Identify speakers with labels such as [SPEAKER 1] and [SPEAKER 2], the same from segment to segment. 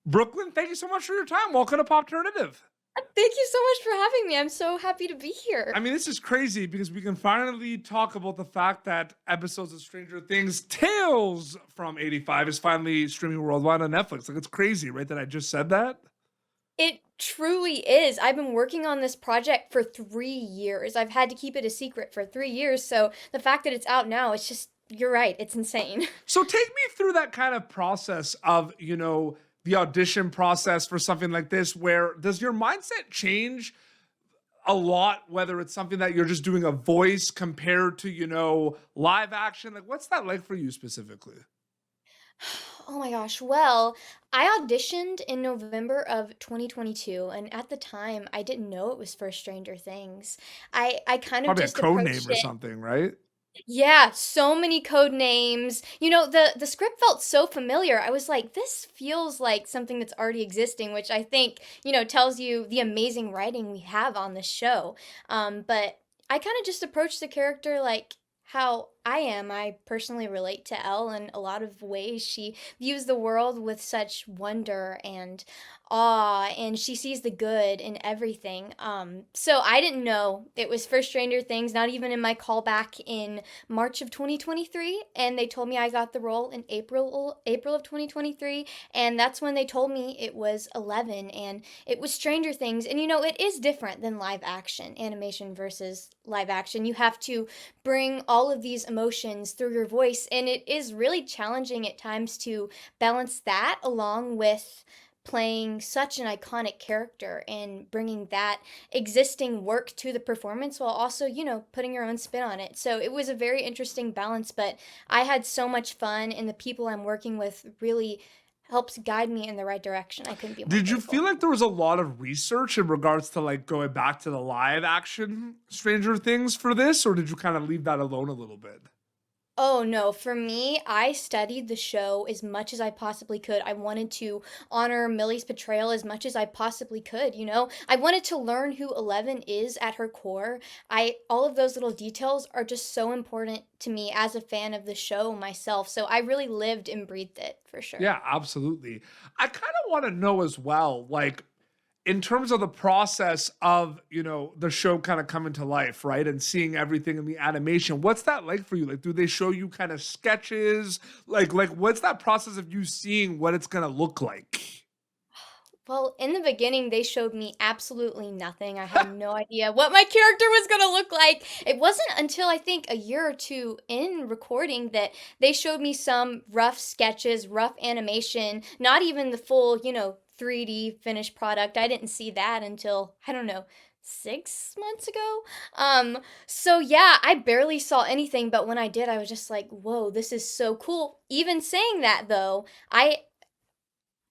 [SPEAKER 1] Brooklyn, thank you so much for your time. Welcome to Popternative.
[SPEAKER 2] Thank you so much for having me. I'm so happy to be
[SPEAKER 1] I
[SPEAKER 2] here.
[SPEAKER 1] mean, this is crazy because we can finally talk about the fact that episodes of Stranger Things Tales from 85 is finally streaming worldwide on Netflix. Like, it's crazy, right, that I just said that?
[SPEAKER 2] It truly is. I've been working on this project for 3 years. I've had to keep it a secret for 3 years, so the fact that it's out now, it's just, you're right, it's insane.
[SPEAKER 1] So take me through that kind of process of, the audition process for something like this, where does your mindset change a lot, whether it's something that you're just doing a voice compared to, live action? Like, what's that like for you specifically?
[SPEAKER 2] Oh my gosh. Well, I auditioned in November of 2022, and at the time, I didn't know it was for Stranger Things. I kind of
[SPEAKER 1] Probably a
[SPEAKER 2] just
[SPEAKER 1] code
[SPEAKER 2] approached
[SPEAKER 1] name or
[SPEAKER 2] it.
[SPEAKER 1] something, right?
[SPEAKER 2] Yeah, so many code names. The script felt so familiar. I was like, this feels like something that's already existing, which I think, tells you the amazing writing we have on the show. But I kind of just approached the character like how I am. I personally relate to Elle in a lot of ways. She views the world with such wonder and awe, and she sees the good in everything. So I didn't know it was for Stranger Things, not even in my callback in March of 2023, and they told me I got the role in April of 2023, and that's when they told me it was 11 and it was Stranger Things. And it is different than live action, animation versus live action. You have to bring all of these emotions through your voice, and it is really challenging at times to balance that along with playing such an iconic character and bringing that existing work to the performance while also, putting your own spin on it. So it was a very interesting balance, but I had so much fun, and the people I'm working with really helps guide me in the right direction. I couldn't be more
[SPEAKER 1] Did you feel
[SPEAKER 2] grateful.
[SPEAKER 1] like there was a lot of research in regards to like going back to the live action Stranger Things for this, or did you kind of leave that alone a little bit?
[SPEAKER 2] Oh no, for me, I studied the show as much as I possibly could. I wanted to honor Millie's portrayal as much as I possibly could. I wanted to learn who Eleven is at her core. I all of those little details are just so important to me as a fan of the show myself. So I really lived and breathed it for sure.
[SPEAKER 1] Yeah, absolutely. I kind of want to know as well, like in terms of the process of, the show kind of coming to life, right? And seeing everything in the animation. What's that like for you? Like, do they show you kind of sketches? Like what's that process of you seeing what it's gonna look like?
[SPEAKER 2] Well, in the beginning, they showed me absolutely nothing. I had no idea what my character was going to look like. It wasn't until I think a year or two in recording that they showed me some rough sketches, rough animation, not even the full, 3D finished product. I didn't see that until, I don't know, 6 months ago. So yeah, I barely saw anything, but when I did, I was just like, whoa, this is so cool. Even saying that though, I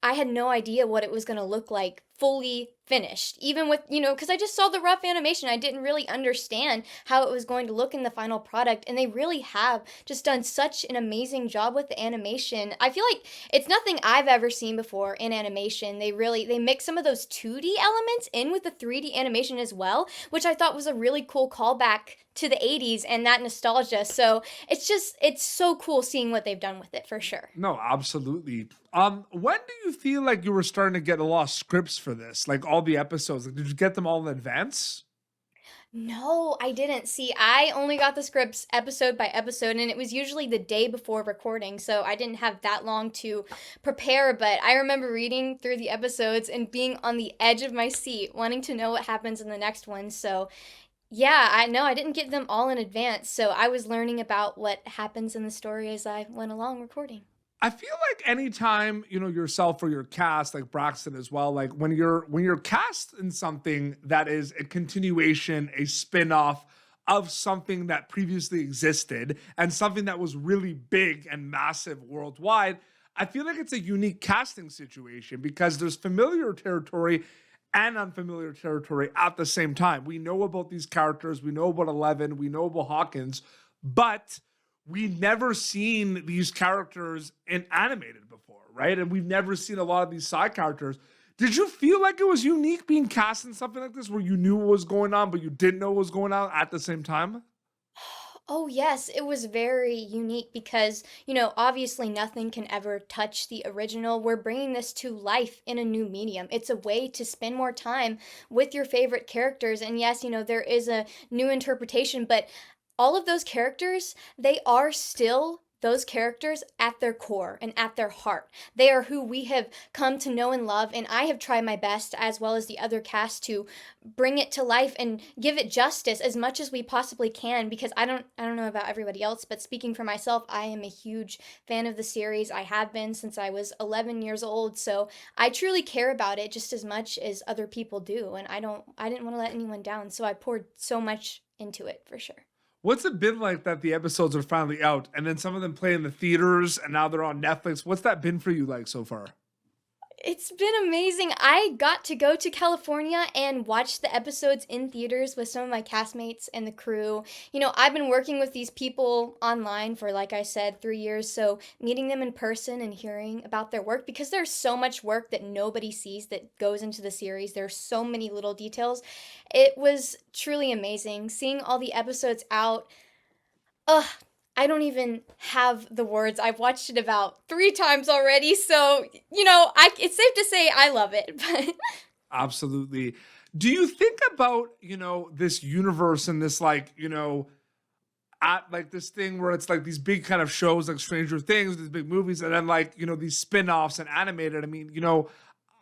[SPEAKER 2] had no idea what it was going to look like fully finished. Even with, because I just saw the rough animation. I didn't really understand how it was going to look in the final product. And they really have just done such an amazing job with the animation. I feel like it's nothing I've ever seen before in animation. They mix some of those 2D elements in with the 3D animation as well, which I thought was a really cool callback to the 80s and that nostalgia. So it's so cool seeing what they've done with it for sure.
[SPEAKER 1] No, absolutely. When do you feel like you were starting to get a lot of scripts for this? Like all the episodes? Like, did you get them all in advance?
[SPEAKER 2] No, I didn't. See, I only got the scripts episode by episode, and it was usually the day before recording, so I didn't have that long to prepare. But I remember reading through the episodes and being on the edge of my seat, wanting to know what happens in the next one. So, yeah, I know I didn't get them all in advance, so I was learning about what happens in the story as I went along recording.
[SPEAKER 1] I feel like anytime, yourself or your cast, like Braxton as well, like when you're cast in something that is a continuation, a spin-off of something that previously existed and something that was really big and massive worldwide, I feel like it's a unique casting situation because there's familiar territory and unfamiliar territory at the same time. We know about these characters, we know about Eleven, we know about Hawkins, but we never seen these characters in animated before, right? And we've never seen a lot of these side characters. Did you feel like it was unique being cast in something like this where you knew what was going on, but you didn't know what was going on at the same time?
[SPEAKER 2] Oh, yes, it was very unique because, obviously nothing can ever touch the original. We're bringing this to life in a new medium. It's a way to spend more time with your favorite characters. And yes, there is a new interpretation, but all of those characters, they are still those characters at their core and at their heart. They are who we have come to know and love, and I have tried my best, as well as the other cast, to bring it to life and give it justice as much as we possibly can, because I don't know about everybody else, but speaking for myself, I am a huge fan of the series. I have been since I was 11 years old, so I truly care about it just as much as other people do, and I didn't want to let anyone down, so I poured so much into it for sure.
[SPEAKER 1] What's it been like that the episodes are finally out and then some of them play in the theaters and now they're on Netflix? What's that been for you like so far?
[SPEAKER 2] It's been amazing. I got to go to California and watch the episodes in theaters with some of my castmates and the crew. I've been working with these people online for, like I said, 3 years. So meeting them in person and hearing about their work, because there's so much work that nobody sees that goes into the series. There's so many little details. It was truly amazing seeing all the episodes out. Ugh, I don't even have the words. I've watched it about 3 times already, so it's safe to say I love it. But
[SPEAKER 1] Absolutely. Do you think about, this universe and this at like this thing where it's like these big kind of shows like Stranger Things, these big movies, and then like, these spin-offs and animated. I mean,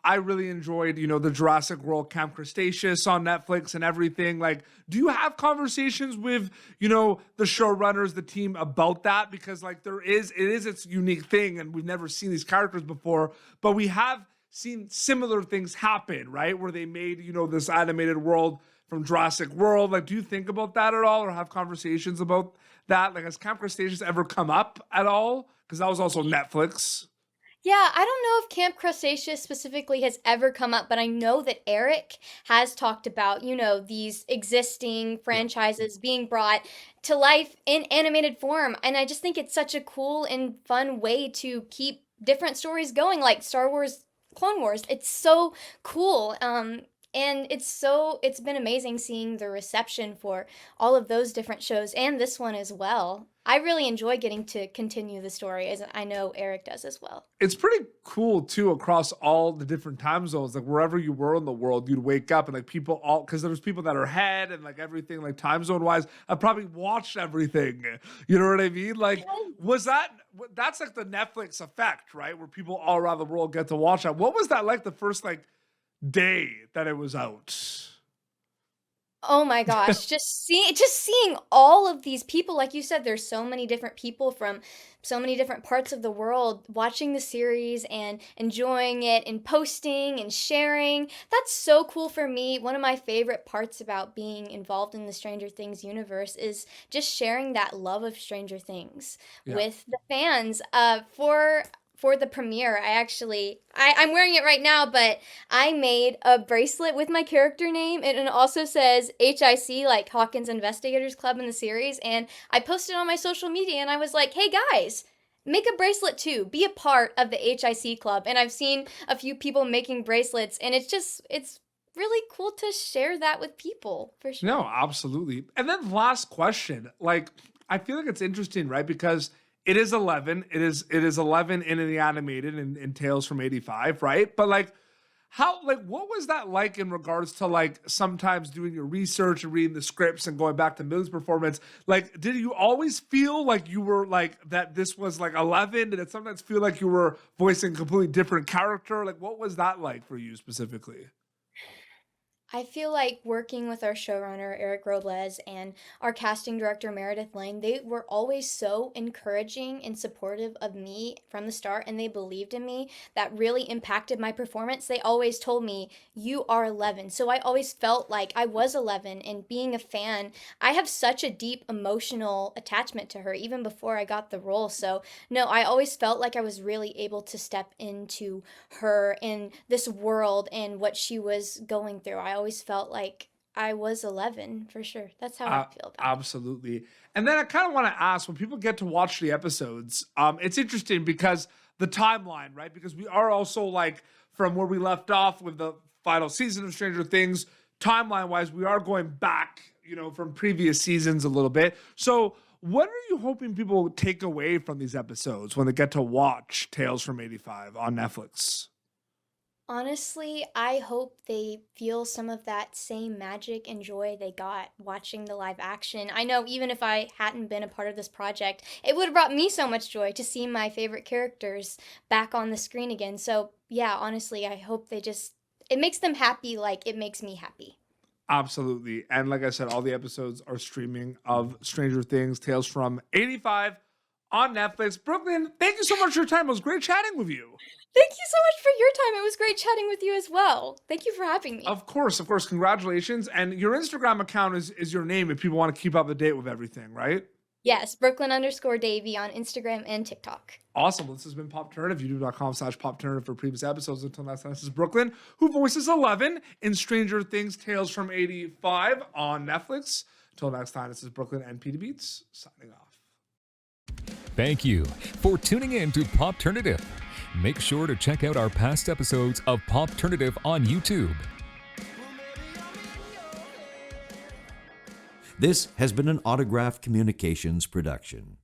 [SPEAKER 1] I really enjoyed, the Jurassic World Camp Cretaceous on Netflix and everything. Like, do you have conversations with, the showrunners, the team about that? Because like it is its unique thing, and we've never seen these characters before, but we have seen similar things happen, right? Where they made, this animated world from Jurassic World. Like, do you think about that at all or have conversations about that? Like, has Camp Cretaceous ever come up at all? Because that was also Netflix.
[SPEAKER 2] yeah, I don't know if Camp Cretaceous specifically has ever come up, but I know that Eric has talked about, these existing
[SPEAKER 1] Yeah.
[SPEAKER 2] franchises being brought to life in animated form. And I just think it's such a cool and fun way to keep different stories going, like Star Wars Clone Wars. It's so cool. And it's been amazing seeing the reception for all of those different shows and this one as well. I really enjoy getting to continue the story, as I know Eric does as well.
[SPEAKER 1] It's pretty cool too across all the different time zones. Like wherever you were in the world, you'd wake up and like people all because there's people that are ahead and like everything like time zone wise. I've probably watched everything. You know what I mean? Like was that's like the Netflix effect, right? Where people all around the world get to watch that. What was that like the first like day that it was out?
[SPEAKER 2] Oh my gosh, just seeing all of these people, like you said, there's so many different people from so many different parts of the world watching the series and enjoying it and posting and sharing. That's so cool for me. One of my favorite parts about being involved in the Stranger Things universe is just sharing that love of Stranger Things
[SPEAKER 1] Yeah.
[SPEAKER 2] with the fans. For the premiere, I'm wearing it right now, but I made a bracelet with my character name, and it also says HIC, like Hawkins Investigators Club in the series, and I posted on my social media, and I was like, hey guys, make a bracelet too, be a part of the HIC club. And I've seen a few people making bracelets, and it's really cool to share that with people, for
[SPEAKER 1] No,
[SPEAKER 2] sure.
[SPEAKER 1] absolutely. And then last question, like I feel like it's interesting, right? Because it is 11. It is 11 in the animated and Tales from 85, right? But like how like what was that like in regards to like sometimes doing your research and reading the scripts and going back to Millie's performance? Like did you always feel like you were like that this was like 11? Did it sometimes feel like you were voicing a completely different character? Like what was that like for you specifically?
[SPEAKER 2] I feel like working with our showrunner, Eric Robles, and our casting director, Meredith Lane, they were always so encouraging and supportive of me from the start, and they believed in me. That really impacted my performance. They always told me, you are 11. So I always felt like I was 11, and being a fan, I have such a deep emotional attachment to her, even before I got the role. So, no, I always felt like I was really able to step into her in this world and what she was going through. I always felt like I was 11 for sure. That's how I
[SPEAKER 1] Uh,
[SPEAKER 2] feel about it.
[SPEAKER 1] Absolutely. And then I kind of want to ask when people get to watch the episodes, it's interesting because the timeline, right? Because we are also like from where we left off with the final season of Stranger Things, timeline wise, we are going back, from previous seasons a little bit. So What are you hoping people take away from these episodes when they get to watch Tales from 85 on Netflix?
[SPEAKER 2] Honestly, I hope they feel some of that same magic and joy they got watching the live action. I know even if I hadn't been a part of this project, it would have brought me so much joy to see my favorite characters back on the screen again. So, yeah, honestly, I hope it makes them happy like it makes me happy.
[SPEAKER 1] Absolutely. And like I said, all the episodes are streaming of Stranger Things, Tales from 85 on Netflix. Brooklyn, thank you so much for your time. It was great chatting with you.
[SPEAKER 2] Thank you so much for your time. It was great chatting with you as well. Thank you for having me.
[SPEAKER 1] Of course. Congratulations. And your Instagram account is your name if people want to keep up to date with everything, right?
[SPEAKER 2] Yes, Brooklyn_Davey on Instagram and TikTok.
[SPEAKER 1] Awesome. This has been Popternative, youtube.com/Popternative for previous episodes. Until next time, this is Brooklyn, who voices 11 in Stranger Things Tales from 85 on Netflix. Until next time, this is Brooklyn and Peter Beats signing off.
[SPEAKER 3] Thank you for tuning in to Popternative. Make sure to check out our past episodes of Popternative on YouTube.
[SPEAKER 4] This has been an Autograph Communications production.